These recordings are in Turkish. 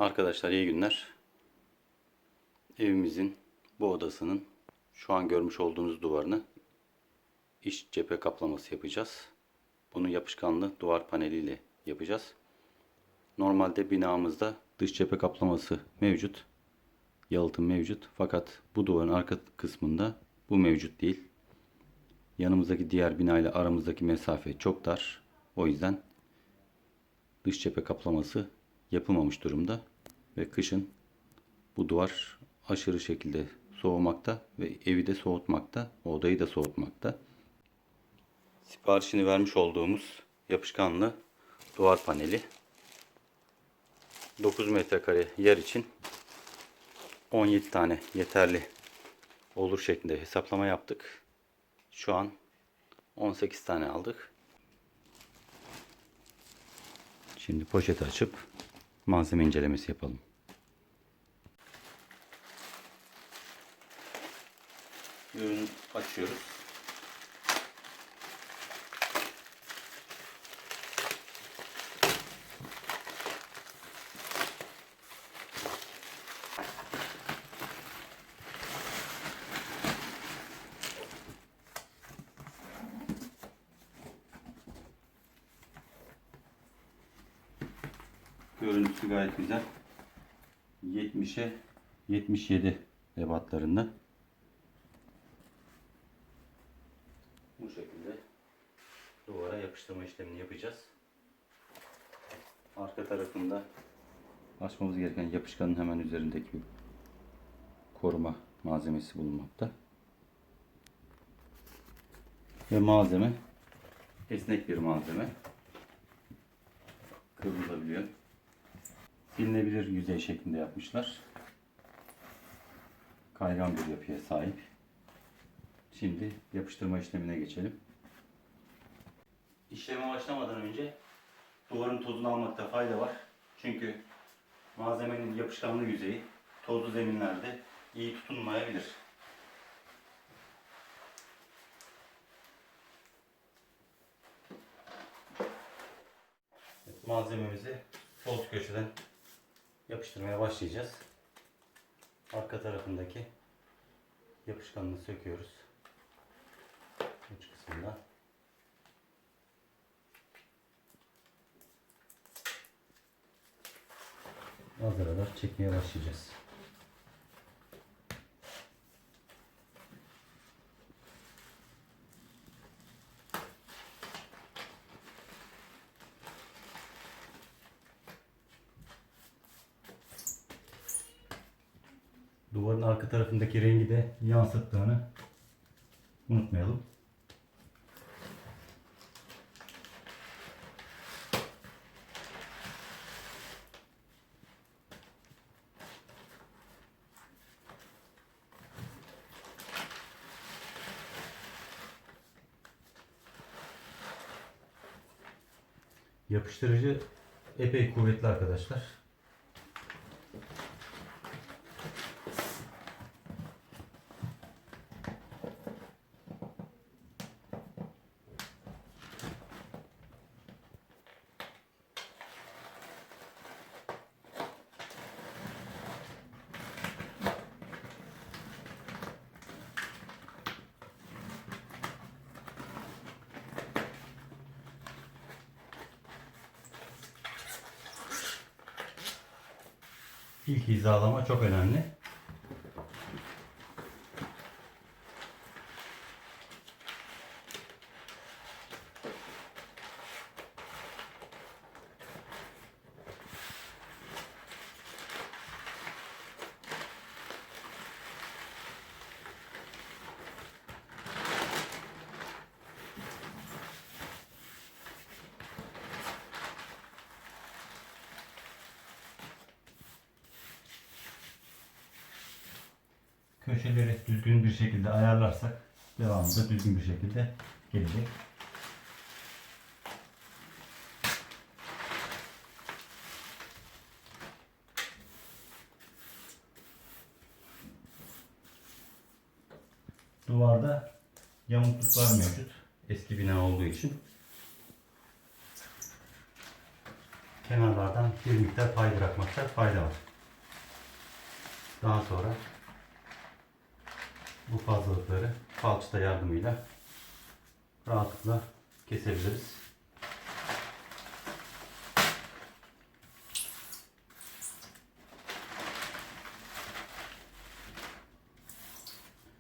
Arkadaşlar iyi günler. Evimizin bu odasının şu an görmüş olduğunuz duvarını iç cephe kaplaması yapacağız. Bunu yapışkanlı duvar paneliyle yapacağız. Normalde binamızda dış cephe kaplaması mevcut. Yalıtım mevcut. Fakat bu duvarın arka kısmında bu mevcut değil. Yanımızdaki diğer bina ile aramızdaki mesafe çok dar. O yüzden dış cephe kaplaması yapılmamış durumda. Ve kışın bu duvar aşırı şekilde soğumakta ve evi de soğutmakta, odayı da soğutmakta. Siparişini vermiş olduğumuz yapışkanlı duvar paneli 9 metrekare yer için 17 tane yeterli olur şeklinde hesaplama yaptık. Şu an 18 tane aldık. Şimdi poşeti açıp malzeme incelemesi yapalım. Ürünü açıyoruz. Görüntüsü gayet güzel. 70'e 77 ebatlarında. Bu şekilde duvara yapıştırma işlemini yapacağız. Arka tarafında açmamız gereken yapışkanın hemen üzerindeki bir koruma malzemesi bulunmakta. Ve malzeme esnek bir malzeme. Kıvrılabiliyor. Silinebilir yüzey şeklinde yapmışlar. Kaygan bir yapıya sahip. Şimdi yapıştırma işlemine geçelim. İşleme başlamadan önce duvarın tozunu almakta fayda var. Çünkü malzemenin yapışkanlı yüzeyi tozlu zeminlerde iyi tutunmayabilir. Malzememizi sol köşeden yapıştırmaya başlayacağız. Arka tarafındaki yapışkanını söküyoruz. Uç kısmında. Azaralar çekmeye başlayacağız. Duvarın arka tarafındaki rengi de yansıttığını unutmayalım. Yapıştırıcı epey kuvvetli arkadaşlar. İlk hizalama çok önemli. Köşeleri düzgün bir şekilde ayarlarsak devamında düzgün bir şekilde gelecek. Duvarda yamukluklar mevcut. Eski bina olduğu için. kenarlardan bir miktar pay bırakmakta fayda var. Daha sonra bu fazlalıkları falçata yardımıyla rahatlıkla kesebiliriz.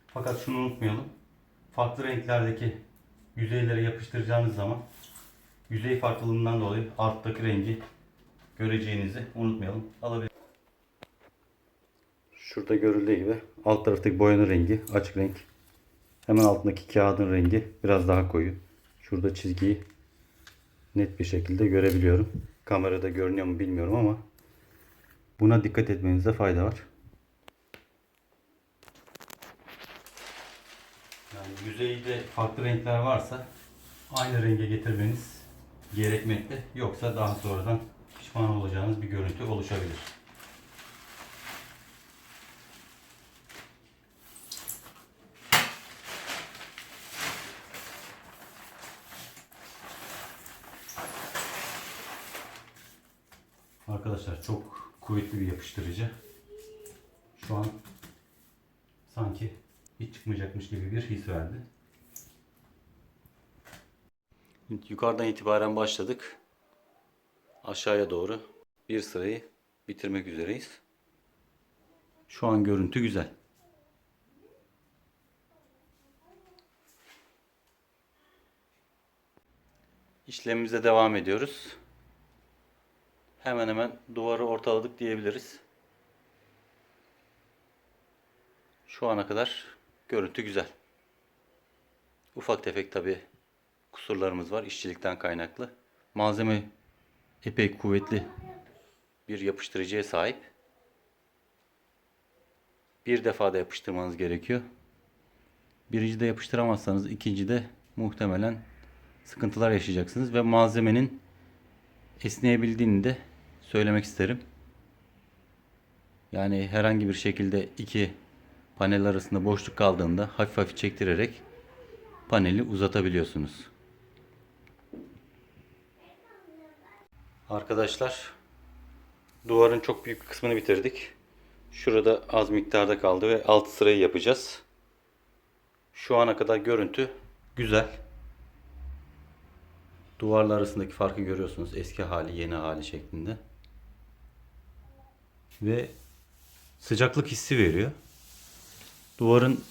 Fakat şunu unutmayalım. Farklı renklerdeki yüzeylere yapıştıracağınız zaman yüzey farklılığından dolayı alttaki rengi göreceğinizi unutmayalım. Şurada görüldüğü gibi alt taraftaki boyanın rengi açık renk. Hemen altındaki kağıdın rengi biraz daha koyu. Şurada çizgiyi net bir şekilde görebiliyorum. Kamerada görünüyor mu bilmiyorum ama buna dikkat etmenizde fayda var. Yani yüzeyde farklı renkler varsa aynı renge getirmeniz gerekmekte. Yoksa daha sonradan pişman olacağınız bir görüntü oluşabilir. Arkadaşlar çok kuvvetli bir yapıştırıcı. Şu an sanki hiç çıkmayacakmış gibi bir his verdi. Yukarıdan itibaren başladık. Aşağıya doğru bir sırayı bitirmek üzereyiz. Şu an görüntü güzel. İşlemimize devam ediyoruz. Hemen hemen duvarı ortaladık diyebiliriz. Şu ana kadar görüntü güzel. Ufak tefek tabi kusurlarımız var işçilikten kaynaklı. Malzeme epey kuvvetli bir yapıştırıcıya sahip. Bir defada yapıştırmanız gerekiyor. Birincide yapıştıramazsanız ikincide muhtemelen sıkıntılar yaşayacaksınız ve malzemenin esneyebildiğini de söylemek isterim. Yani herhangi bir şekilde iki panel arasında boşluk kaldığında hafif hafif çektirerek paneli uzatabiliyorsunuz. Arkadaşlar, duvarın çok büyük bir kısmını bitirdik. Şurada az miktarda kaldı ve alt sırayı yapacağız. Şu ana kadar görüntü güzel. Duvarlar arasındaki farkı görüyorsunuz. Eski hali, yeni hali şeklinde. Ve sıcaklık hissi veriyor. Duvarın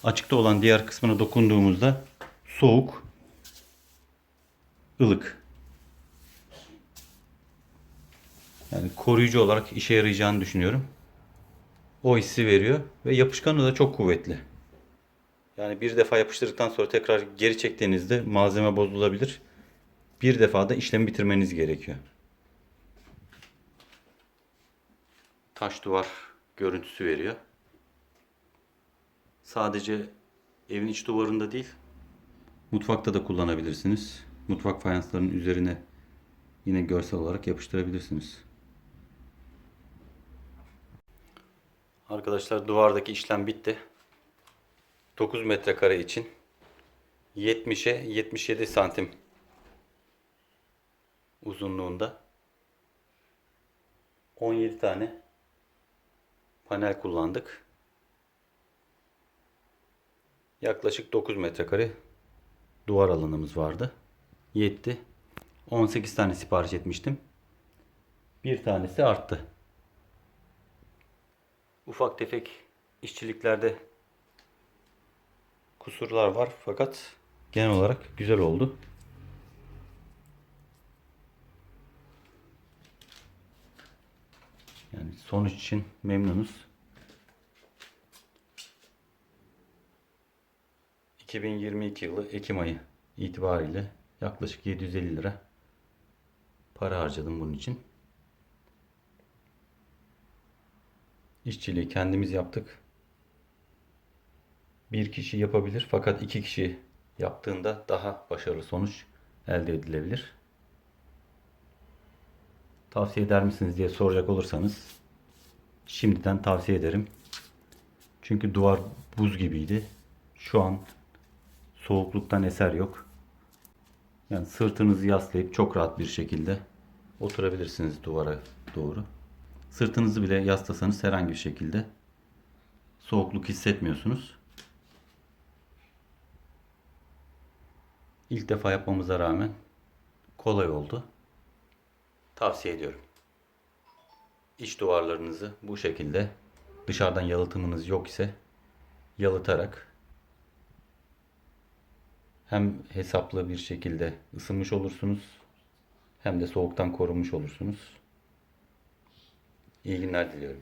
açıkta olan diğer kısmına dokunduğumuzda soğuk, ılık. Yani koruyucu olarak işe yarayacağını düşünüyorum. O hissi veriyor ve yapışkanı da çok kuvvetli. Yani bir defa yapıştırdıktan sonra tekrar geri çektiğinizde malzeme bozulabilir. Bir defada işlemi bitirmeniz gerekiyor. Taş duvar görüntüsü veriyor. Sadece evin iç duvarında değil, mutfakta da kullanabilirsiniz. Mutfak fayanslarının üzerine yine görsel olarak yapıştırabilirsiniz. Arkadaşlar, duvardaki işlem bitti. 9 metrekare için 70'e 77 santim uzunluğunda 17 tane panel kullandık. Yaklaşık 9 metrekare duvar alanımız vardı. Yetti. 18 tane sipariş etmiştim. Bir tanesi arttı. Ufak tefek işçiliklerde kusurlar var fakat genel olarak güzel oldu. Yani sonuç için memnunuz. 2022 yılı Ekim ayı itibariyle yaklaşık 750 lira para harcadım bunun için. İşçiliği kendimiz yaptık. Bir kişi yapabilir fakat iki kişi yaptığında daha başarılı sonuç elde edilebilir. Tavsiye eder misiniz diye soracak olursanız şimdiden tavsiye ederim. Çünkü duvar buz gibiydi. Şu an soğukluktan eser yok. Yani sırtınızı yaslayıp çok rahat bir şekilde oturabilirsiniz duvara doğru. Sırtınızı bile yaslasanız herhangi bir şekilde soğukluk hissetmiyorsunuz. İlk defa yapmamıza rağmen kolay oldu. Tavsiye ediyorum. İç duvarlarınızı bu şekilde, dışarıdan yalıtımınız yok ise yalıtarak hem hesaplı bir şekilde ısınmış olursunuz hem de soğuktan korunmuş olursunuz. İyi günler diliyorum.